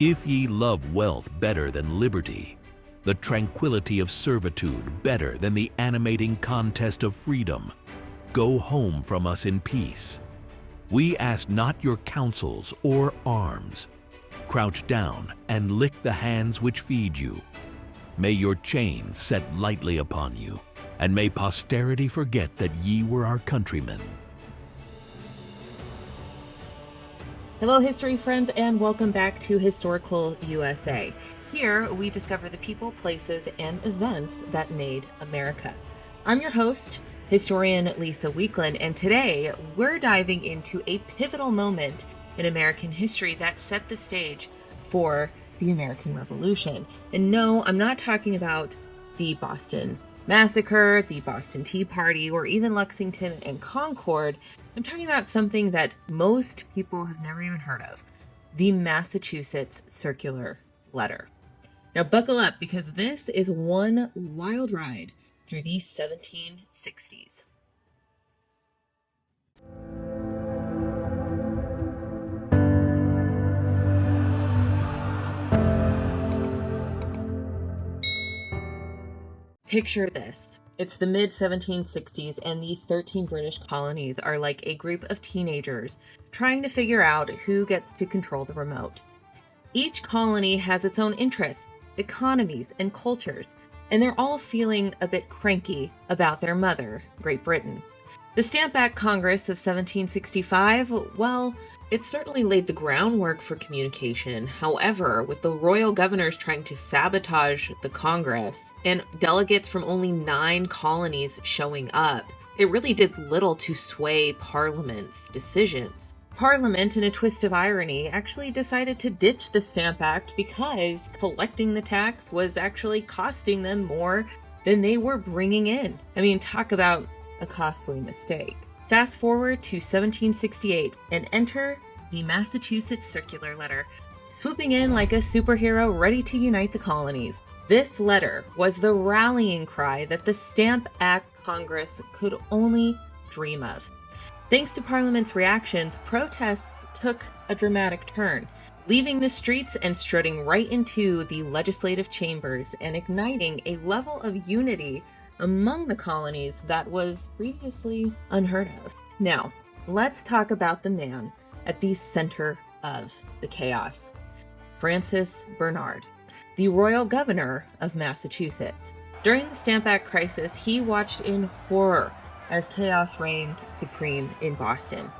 If ye love wealth better than liberty, the tranquility of servitude better than the animating contest of freedom, go home from us in peace. We ask not your counsels or arms. Crouch down and lick the hands which feed you. May your chains set lightly upon you, and may posterity forget that ye were our countrymen. Hello, history friends, and welcome back to Historical USA. Here, we discover the people, places, and events that made America. I'm your host, historian Lisa Weekland, and today we're diving into a pivotal moment in American history that set the stage for the American Revolution. And no, I'm not talking about the Boston Massacre, the Boston Tea Party, or even Lexington and Concord. I'm talking about something that most people have never even heard of, the Massachusetts Circular Letter. Now buckle up, because this is one wild ride through the 1760s. Picture this. It's the mid-1760s, and the 13 British colonies are like a group of teenagers trying to figure out who gets to control the remote. Each colony has its own interests, economies, and cultures, and they're all feeling a bit cranky about their mother, Great Britain. The Stamp Act Congress of 1765, well, it certainly laid the groundwork for communication. However, with the royal governors trying to sabotage the Congress and delegates from only 9 colonies showing up, it really did little to sway Parliament's decisions. Parliament, in a twist of irony, actually decided to ditch the Stamp Act because collecting the tax was actually costing them more than they were bringing in. I mean, talk about a costly mistake. Fast forward to 1768 and enter the Massachusetts Circular Letter, swooping in like a superhero ready to unite the colonies. This letter was the rallying cry that the Stamp Act Congress could only dream of. Thanks to Parliament's reactions, protests took a dramatic turn, leaving the streets and strutting right into the legislative chambers and igniting a level of unity among the colonies that was previously unheard of. Now, let's talk about the man at the center of the chaos, Francis Bernard, the royal governor of Massachusetts. During the Stamp Act crisis, he watched in horror as chaos reigned supreme in Boston.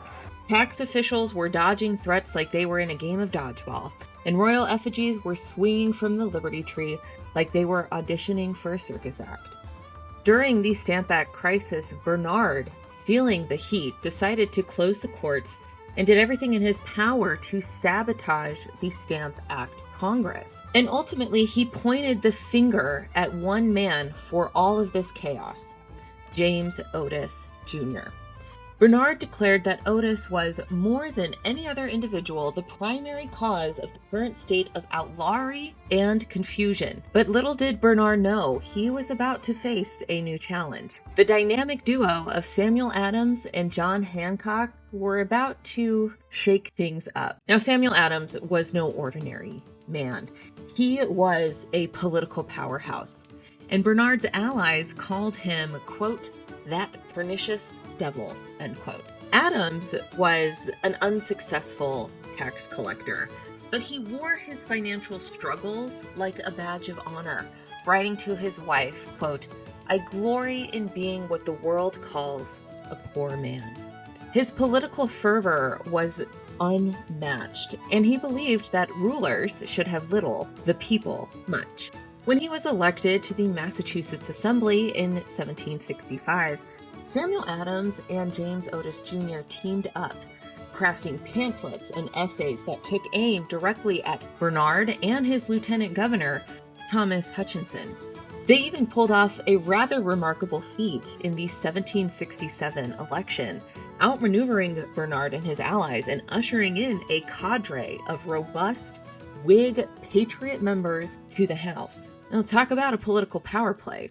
Tax officials were dodging threats like they were in a game of dodgeball, and royal effigies were swinging from the Liberty Tree like they were auditioning for a circus act. During the Stamp Act crisis, Bernard, feeling the heat, decided to close the courts and did everything in his power to sabotage the Stamp Act Congress. And ultimately, he pointed the finger at one man for all of this chaos: James Otis Jr. Bernard declared that Otis was, more than any other individual, the primary cause of the current state of outlawry and confusion. But little did Bernard know he was about to face a new challenge. The dynamic duo of Samuel Adams and John Hancock were about to shake things up. Now, Samuel Adams was no ordinary man. He was a political powerhouse, and Bernard's allies called him, quote, that pernicious devil, end quote. Adams was an unsuccessful tax collector, but he wore his financial struggles like a badge of honor, writing to his wife, quote, I glory in being what the world calls a poor man. His political fervor was unmatched, and he believed that rulers should have little, the people much. When he was elected to the Massachusetts Assembly in 1765, Samuel Adams and James Otis Jr. teamed up, crafting pamphlets and essays that took aim directly at Bernard and his lieutenant governor, Thomas Hutchinson. They even pulled off a rather remarkable feat in the 1767 election, outmaneuvering Bernard and his allies and ushering in a cadre of robust Whig Patriot members to the House. Now, talk about a political power play.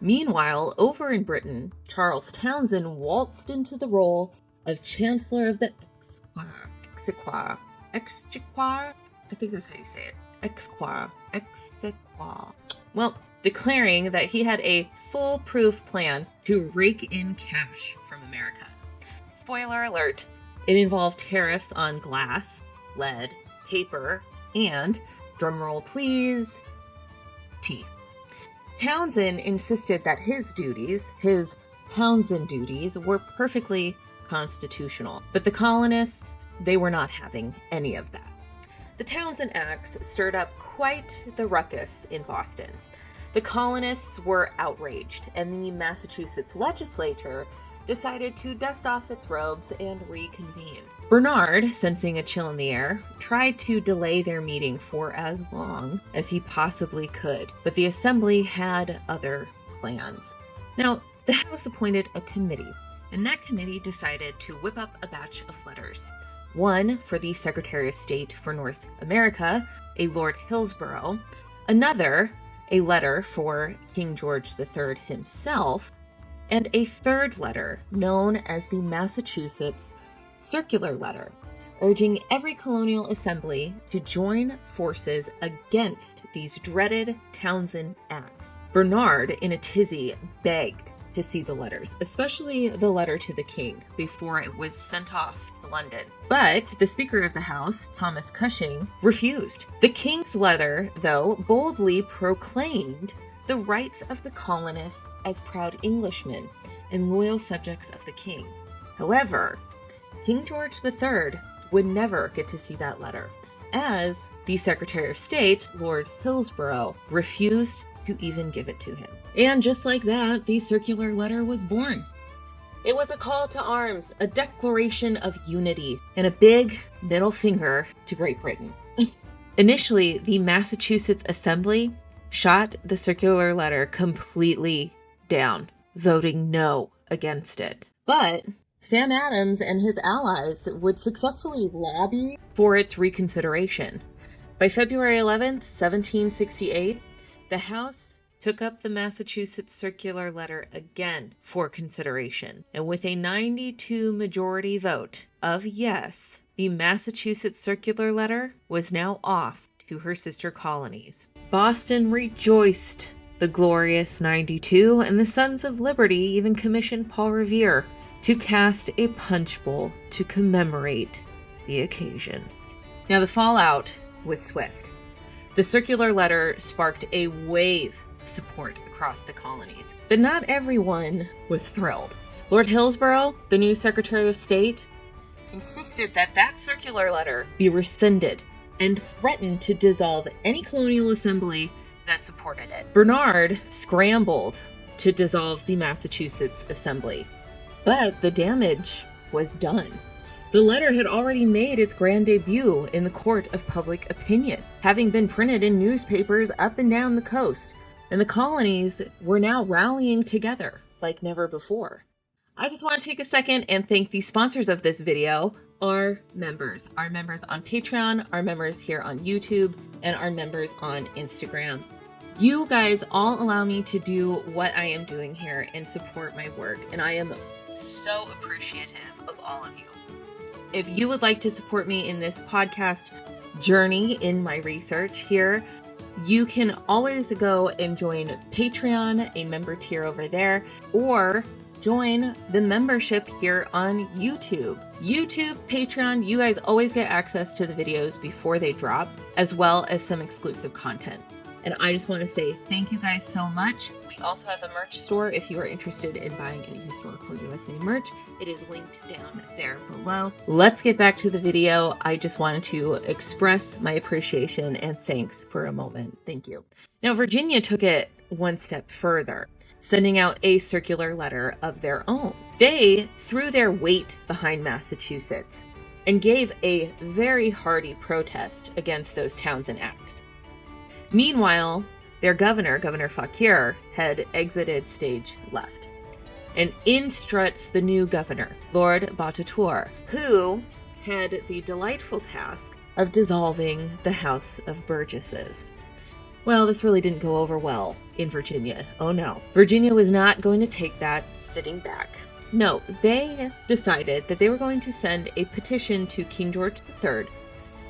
Meanwhile, over in Britain, Charles Townshend waltzed into the role of Chancellor of the Exchequer. I think that's how you say it. Exequatur. Well, declaring that he had a foolproof plan to rake in cash from America. Spoiler alert, it involved tariffs on glass, lead, paper, and, drumroll please, tea. Townshend insisted that his Townshend duties, were perfectly constitutional, but the colonists, they were not having any of that. The Townshend Acts stirred up quite the ruckus in Boston. The colonists were outraged, and the Massachusetts legislature decided to dust off its robes and reconvene. Bernard, sensing a chill in the air, tried to delay their meeting for as long as he possibly could, but the assembly had other plans. Now, the House appointed a committee, and that committee decided to whip up a batch of letters. One for the Secretary of State for North America, a Lord Hillsborough, another a letter for King George III himself, and a third letter known as the Massachusetts Circular Letter, urging every colonial assembly to join forces against these dreaded Townshend Acts. Bernard, in a tizzy, begged to see the letters, especially the letter to the king, before it was sent off to London. But the Speaker of the House, Thomas Cushing, refused. The king's letter, though, boldly proclaimed the rights of the colonists as proud Englishmen and loyal subjects of the king. However, King George III would never get to see that letter, as the Secretary of State, Lord Hillsborough, refused to even give it to him. And just like that, the circular letter was born. It was a call to arms, a declaration of unity, and a big middle finger to Great Britain. Initially, the Massachusetts Assembly shot the circular letter completely down, voting no against it. But Sam Adams and his allies would successfully lobby for its reconsideration. By February 11th, 1768, the House took up the Massachusetts Circular Letter again for consideration, and with a 92 majority vote of yes, the Massachusetts Circular Letter was now off to her sister colonies. Boston rejoiced the glorious 92, and the Sons of Liberty even commissioned Paul Revere to cast a punch bowl to commemorate the occasion. Now, the fallout was swift. The circular letter sparked a wave of support across the colonies, but not everyone was thrilled. Lord Hillsborough, the new Secretary of State, insisted that that circular letter be rescinded and threatened to dissolve any colonial assembly that supported it. Bernard scrambled to dissolve the Massachusetts Assembly, but the damage was done. The letter had already made its grand debut in the court of public opinion, having been printed in newspapers up and down the coast, and the colonies were now rallying together like never before. I just want to take a second and thank the sponsors of this video, our members on Patreon, our members here on YouTube, and our members on Instagram. You guys all allow me to do what I am doing here and support my work, and I am so appreciative of all of you. If you would like to support me in this podcast journey in my research here, you can always go and join Patreon, a member tier over there, or join the membership here on YouTube. YouTube, Patreon, you guys always get access to the videos before they drop, as well as some exclusive content. And I just want to say thank you guys so much. We also have a merch store if you are interested in buying any Historical USA merch. It is linked down there below. Let's get back to the video. I just wanted to express my appreciation and thanks for a moment. Thank you. Now, Virginia took it one step further, sending out a circular letter of their own. They threw their weight behind Massachusetts and gave a very hearty protest against those Townshend Acts. Meanwhile, their Governor Fauquier, had exited stage left. And in struts the new governor, Lord Botetourt, who had the delightful task of dissolving the House of Burgesses. Well, this really didn't go over well in Virginia. Oh no. Virginia was not going to take that sitting back. No, they decided that they were going to send a petition to King George III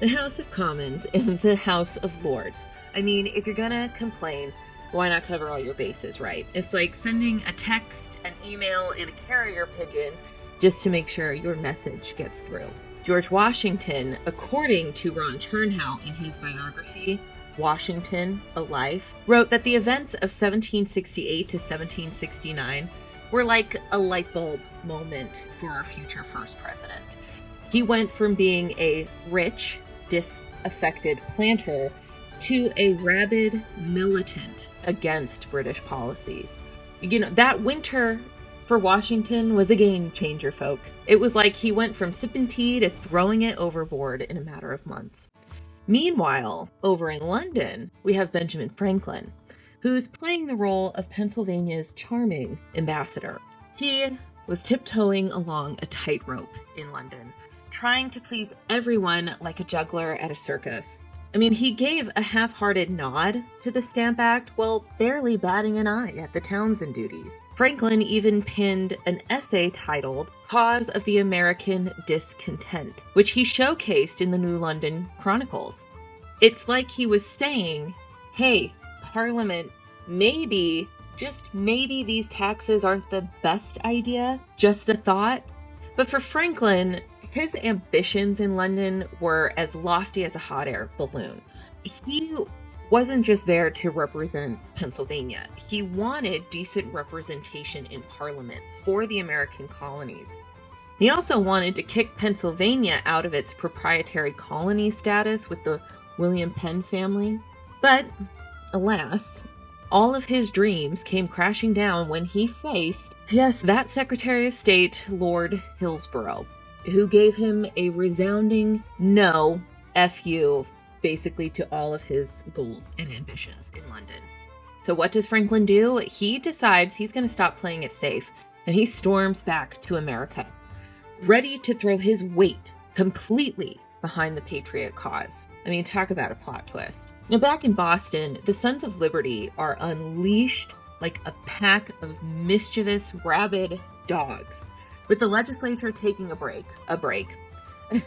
the House of Commons and the House of Lords. I mean, if you're gonna complain, why not cover all your bases, right? It's like sending a text, an email, in a carrier pigeon just to make sure your message gets through. George Washington, according to Ron Chernow in his biography, Washington, A Life, wrote that the events of 1768 to 1769 were like a light bulb moment for our future first president. He went from being a rich, disaffected planter to a rabid militant against British policies. You know, that winter for Washington was a game changer, folks. It was like he went from sipping tea to throwing it overboard in a matter of months. Meanwhile, over in London, we have Benjamin Franklin, who's playing the role of Pennsylvania's charming ambassador. He was tiptoeing along a tightrope in London, trying to please everyone like a juggler at a circus. I mean, he gave a half-hearted nod to the Stamp Act while barely batting an eye at the Townshend Duties. Franklin even penned an essay titled Cause of the American Discontent, which he showcased in the New London Chronicles. It's like he was saying, hey, Parliament, maybe, just maybe these taxes aren't the best idea, just a thought. But for Franklin, his ambitions in London were as lofty as a hot air balloon. He wasn't just there to represent Pennsylvania. He wanted decent representation in Parliament for the American colonies. He also wanted to kick Pennsylvania out of its proprietary colony status with the William Penn family. But, alas, all of his dreams came crashing down when he faced, yes, that Secretary of State, Lord Hillsborough, who gave him a resounding no, F you, basically to all of his goals and ambitions in London. So what does Franklin do? He decides he's going to stop playing it safe, and he storms back to America, ready to throw his weight completely behind the Patriot cause. I mean, talk about a plot twist. Now, back in Boston, the Sons of Liberty are unleashed like a pack of mischievous, rabid dogs. With the legislature taking a break,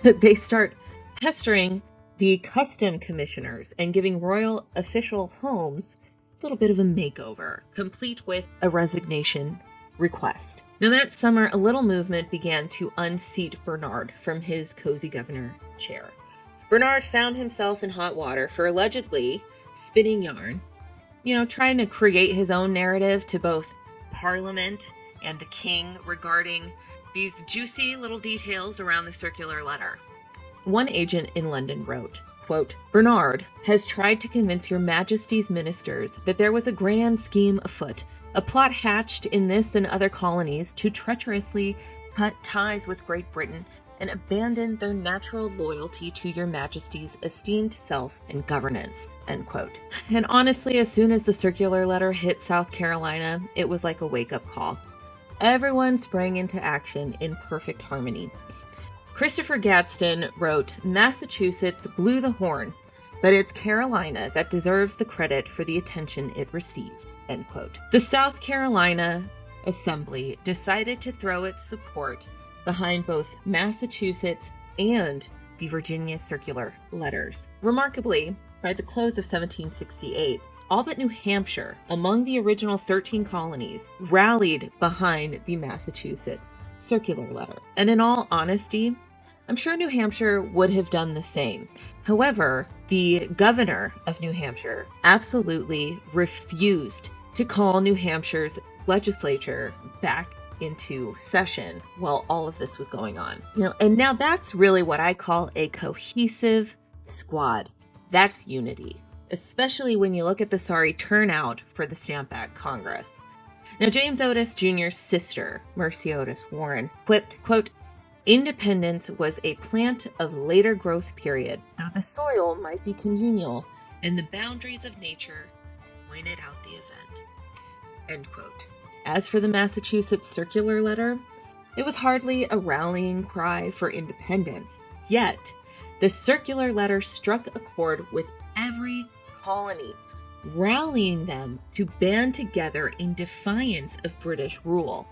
they start pestering the custom commissioners and giving royal official homes a little bit of a makeover, complete with a resignation request. Now that summer, a little movement began to unseat Bernard from his cozy governor chair. Bernard found himself in hot water for allegedly spinning yarn, trying to create his own narrative to both Parliament and the king regarding these juicy little details around the circular letter. One agent in London wrote, quote, Bernard has tried to convince your majesty's ministers that there was a grand scheme afoot, a plot hatched in this and other colonies to treacherously cut ties with Great Britain and abandon their natural loyalty to your majesty's esteemed self and governance, end quote. And honestly, as soon as the circular letter hit South Carolina, it was like a wake-up call. Everyone sprang into action in perfect harmony. Christopher Gadsden wrote, Massachusetts blew the horn, but it's Carolina that deserves the credit for the attention it received, end quote. The South Carolina Assembly decided to throw its support behind both Massachusetts and the Virginia circular letters. Remarkably, by the close of 1768, all but New Hampshire, among the original 13 colonies, rallied behind the Massachusetts circular letter. And in all honesty, I'm sure New Hampshire would have done the same. However, the governor of New Hampshire absolutely refused to call New Hampshire's legislature back into session while all of this was going on. And now that's really what I call a cohesive squad. That's unity, especially when you look at the sorry turnout for the Stamp Act Congress. Now, James Otis Jr.'s sister, Mercy Otis Warren, quipped, quote, independence was a plant of later growth period, though the soil might be congenial and the boundaries of nature pointed out the event, end quote. As for the Massachusetts circular letter, it was hardly a rallying cry for independence. Yet, the circular letter struck a chord with every colony, rallying them to band together in defiance of British rule.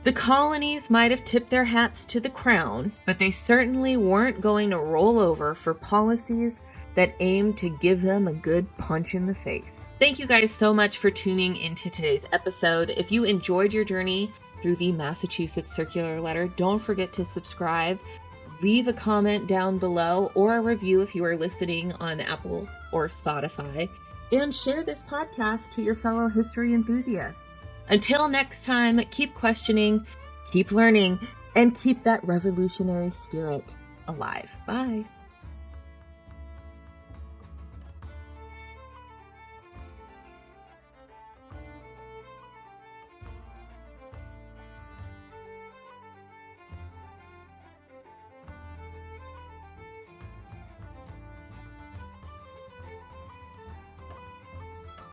The colonies might have tipped their hats to the crown, but they certainly weren't going to roll over for policies that aimed to give them a good punch in the face. Thank you guys so much for tuning into today's episode. If you enjoyed your journey through the Massachusetts Circular Letter, don't forget to subscribe, leave a comment down below, or a review if you are listening on Apple or Spotify, and share this podcast to your fellow history enthusiasts. Until next time, keep questioning, keep learning, and keep that revolutionary spirit alive. Bye.